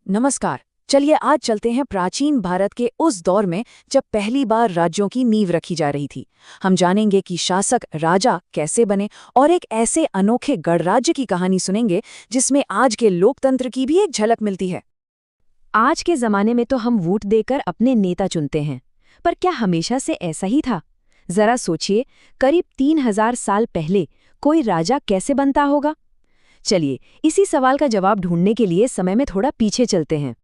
नमस्कार। चलिए आज चलते हैं प्राचीन भारत के उस दौर में जब पहली बार राज्यों की नींव रखी जा रही थी। हम जानेंगे कि शासक राजा कैसे बने और एक ऐसे अनोखे गणराज्य की कहानी सुनेंगे जिसमें आज के लोकतंत्र की भी एक झलक मिलती है। आज के जमाने में तो हम वोट देकर अपने नेता चुनते हैं, पर क्या हमेशा से ऐसा ही था? जरा सोचिए, करीब 3000 साल पहले कोई राजा कैसे बनता होगा? चलिए, इसी सवाल का जवाब ढूंढने के लिए समय में थोड़ा पीछे चलते हैं।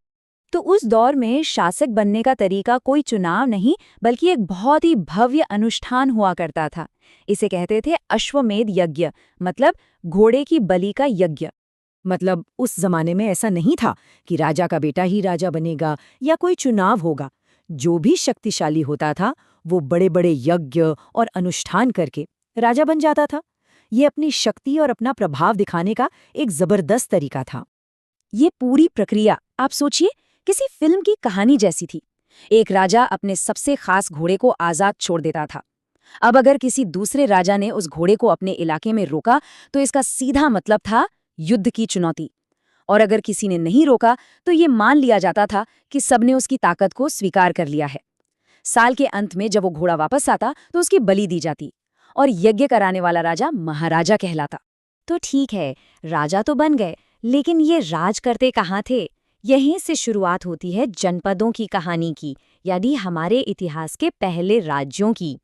तो उस दौर में शासक बनने का तरीका कोई चुनाव नहीं बल्कि एक बहुत ही भव्य अनुष्ठान हुआ करता था। इसे कहते थे अश्वमेध यज्ञ, मतलब घोड़े की बलि का यज्ञ। मतलब उस जमाने में ऐसा नहीं था कि राजा का बेटा ही राजा बनेगा या कोई चुनाव होगा। जो भी शक्तिशाली होता था वो बड़े बड़े यज्ञ और अनुष्ठान करके राजा बन जाता था। ये अपनी शक्ति और अपना प्रभाव दिखाने का एक जबरदस्त तरीका था। ये पूरी प्रक्रिया आप सोचिए, किसी फिल्म की कहानी जैसी थी। एक राजा अपने सबसे खास घोड़े को आजाद छोड़ देता था। अब अगर किसी दूसरे राजा ने उस घोड़े को अपने इलाके में रोका तो इसका सीधा मतलब था युद्ध की चुनौती। और अगर किसी ने नहीं रोका तो ये मान लिया जाता था कि सबने उसकी ताकत को स्वीकार कर लिया है। साल के अंत में जब वो घोड़ा वापस आता तो उसकी बलि दी जाती और यज्ञ कराने वाला राजा महाराजा कहलाता। तो ठीक है, राजा तो बन गए, लेकिन ये राज करते कहाँ थे? यहीं से शुरुआत होती है जनपदों की कहानी की, यानी हमारे इतिहास के पहले राज्यों की।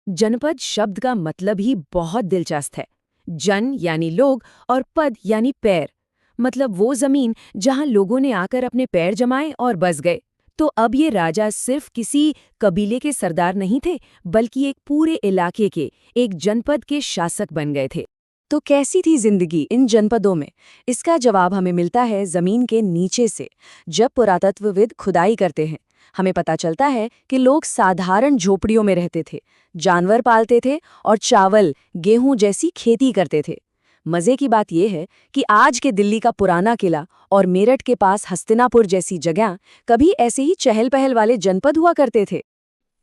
जनपद शब्द का मतलब ही बहुत दिलचस्प है। जन यानी लोग और पद यानी पैर, मतलब वो जमीन जहां लोगों ने आकर अपने पैर जमाए और बस गए। तो अब ये राजा सिर्फ किसी कबीले के सरदार नहीं थे, बल्कि एक पूरे इलाके के, एक जनपद के शासक बन गए थे। तो कैसी थी जिंदगी इन जनपदों में? इसका जवाब हमें मिलता है जमीन के नीचे से। जब पुरातत्वविद खुदाई करते हैं, हमें पता चलता है कि लोग साधारण झोपड़ियों में रहते थे, जानवर पालते थे और चावल, गेहूं जैसी खेती करते थे। मजे की बात यह है कि आज के दिल्ली का पुराना किला और मेरठ के पास हस्तिनापुर जैसी जगह कभी ऐसे ही चहल पहल वाले जनपद हुआ करते थे।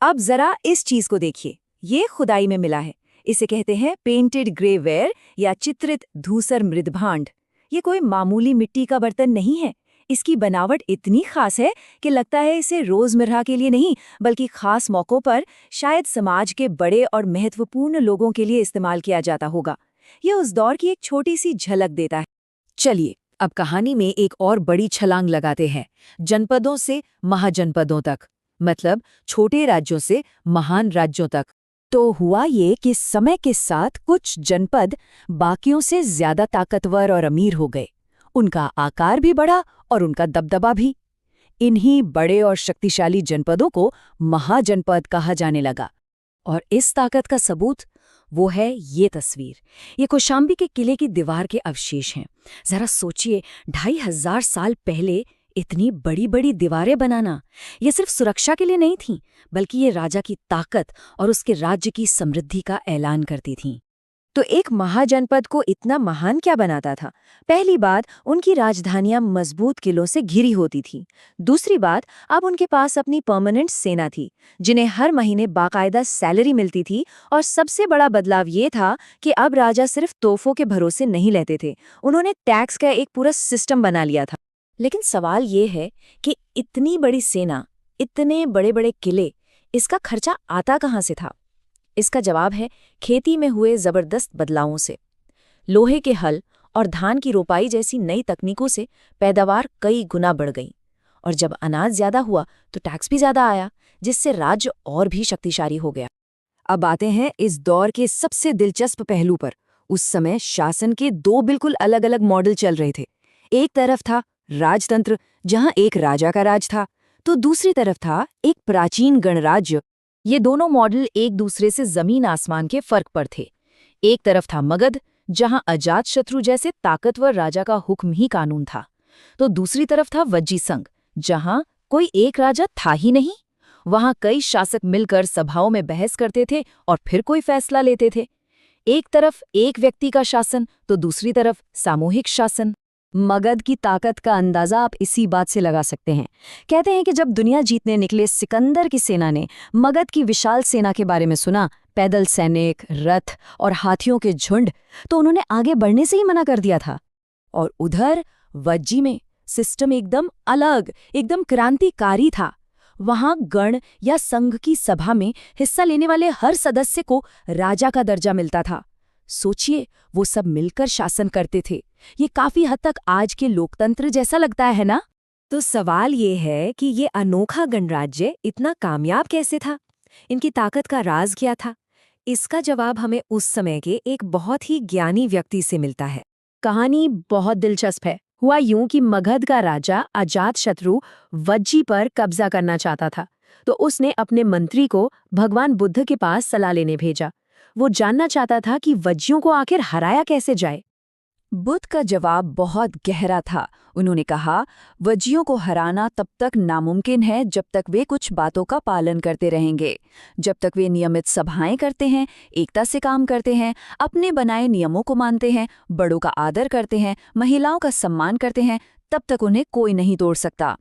अब जरा इस चीज को देखिए, ये खुदाई में मिला है। इसे कहते हैं पेंटेड ग्रे वेयर या चित्रित धूसर मृदभांड। ये कोई मामूली मिट्टी का बर्तन नहीं है। इसकी बनावट इतनी खास है कि लगता है इसे रोजमर्रा के लिए नहीं बल्कि खास मौक़ों पर शायद समाज के बड़े और महत्वपूर्ण लोगों के लिए इस्तेमाल किया जाता होगा। ये उस दौर की एक छोटी सी झलक देता है। चलिए अब कहानी में एक और बड़ी छलांग लगाते हैं, जनपदों से महाजनपदों तक, मतलब छोटे राज्यों से महान राज्यों तक। तो हुआ ये कि समय के साथ कुछ जनपद बाकियों से ज्यादा ताकतवर और अमीर हो गए। उनका आकार भी बढ़ा और उनका दबदबा भी। इन्हीं बड़े और शक्तिशाली जनपदों को महाजनपद कहा जाने लगा। और इस ताकत का सबूत वो है ये तस्वीर। ये कौशाम्बी के किले की दीवार के अवशेष हैं। जरा सोचिए, 2500 साल पहले इतनी बड़ी बड़ी दीवारें बनाना, ये सिर्फ सुरक्षा के लिए नहीं थी, बल्कि ये राजा की ताकत और उसके राज्य की समृद्धि का ऐलान करती थीं। तो एक महाजनपद को इतना महान क्या बनाता था? पहली बात, उनकी राजधानियां मजबूत किलों से घिरी होती थी। दूसरी बात, अब उनके पास अपनी परमानेंट सेना थी, जिन्हें हर महीने बाकायदा सैलरी मिलती थी। और सबसे बड़ा बदलाव ये था कि अब राजा सिर्फ तोहफों के भरोसे नहीं रहते थे, उन्होंने टैक्स का एक पूरा सिस्टम बना लिया था। लेकिन सवाल ये है कि इतनी बड़ी सेना, इतने बड़े बड़े किले, इसका खर्चा आता कहाँ से था? इसका जवाब है खेती में हुए जबरदस्त बदलावों से। लोहे के हल और धान की रोपाई जैसी नई तकनीकों से पैदावार कई गुना बढ़ गई। और जब अनाज ज्यादा हुआ तो टैक्स भी ज्यादा आया, जिससे राज्य और भी शक्तिशाली हो गया। अब आते हैं इस दौर के सबसे दिलचस्प पहलू पर। उस समय शासन के दो बिल्कुल अलग अलग मॉडल चल रहे थे। एक तरफ था राजतंत्र, जहां एक राजा का राज था, तो दूसरी तरफ था एक प्राचीन गणराज्य। ये दोनों मॉडल एक दूसरे से जमीन आसमान के फर्क पर थे। एक तरफ था मगध, जहां अजातशत्रु जैसे ताकतवर राजा का हुक्म ही कानून था, तो दूसरी तरफ था वज्जी संघ, जहां कोई एक राजा था ही नहीं। वहां कई शासक मिलकर सभाओं में बहस करते थे और फिर कोई फैसला लेते थे। एक तरफ एक व्यक्ति का शासन, तो दूसरी तरफ सामूहिक शासन। मगध की ताकत का अंदाजा आप इसी बात से लगा सकते हैं। कहते हैं कि जब दुनिया जीतने निकले सिकंदर की सेना ने मगध की विशाल सेना के बारे में सुना, पैदल सैनिक, रथ और हाथियों के झुंड, तो उन्होंने आगे बढ़ने से ही मना कर दिया था। और उधर वज्जी में सिस्टम एकदम अलग, एकदम क्रांतिकारी था। वहां गण या संघ की सभा में हिस्सा लेने वाले हर सदस्य को राजा का दर्जा मिलता था। सोचिए, वो सब मिलकर शासन करते थे। ये काफी हद तक आज के लोकतंत्र जैसा लगता है ना? तो सवाल ये है कि ये अनोखा गणराज्य इतना कामयाब कैसे था? इनकी ताकत का राज क्या था? इसका जवाब हमें उस समय के एक बहुत ही ज्ञानी व्यक्ति से मिलता है। कहानी बहुत दिलचस्प है। हुआ यूं कि मगध का राजा अजातशत्रु वज्जी पर कब्जा करना चाहता था, तो उसने अपने मंत्री को भगवान बुद्ध के पास सलाह लेने भेजा। वो जानना चाहता था कि वज्जियों को आखिर हराया कैसे जाए। बुद्ध का जवाब बहुत गहरा था। उन्होंने कहा, वज्जियों को हराना तब तक नामुमकिन है जब तक वे कुछ बातों का पालन करते रहेंगे। जब तक वे नियमित सभाएं करते हैं, एकता से काम करते हैं, अपने बनाए नियमों को मानते हैं, बड़ों का आदर करते हैं, महिलाओं का सम्मान करते हैं, तब तक उन्हें कोई नहीं तोड़ सकता।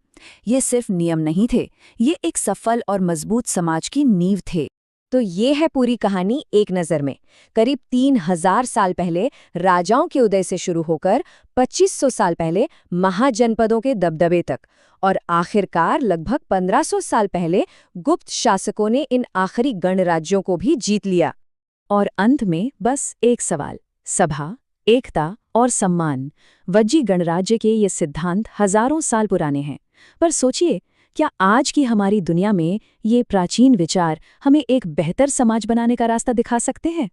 ये सिर्फ नियम नहीं थे, ये एक सफल और मजबूत समाज की नींव थे। तो ये है पूरी कहानी एक नज़र में। करीब 3000 साल पहले राजाओं के उदय से शुरू होकर 2500 साल पहले महाजनपदों के दबदबे तक, और आखिरकार लगभग 1500 साल पहले गुप्त शासकों ने इन आखिरी गणराज्यों को भी जीत लिया। और अंत में बस एक सवाल, सभा, एकता और सम्मान। वज्जी गणराज्य के ये सिद्धांत हजारों साल पुराने हैं, पर सोचिए, क्या आज की हमारी दुनिया में ये प्राचीन विचार हमें एक बेहतर समाज बनाने का रास्ता दिखा सकते हैं?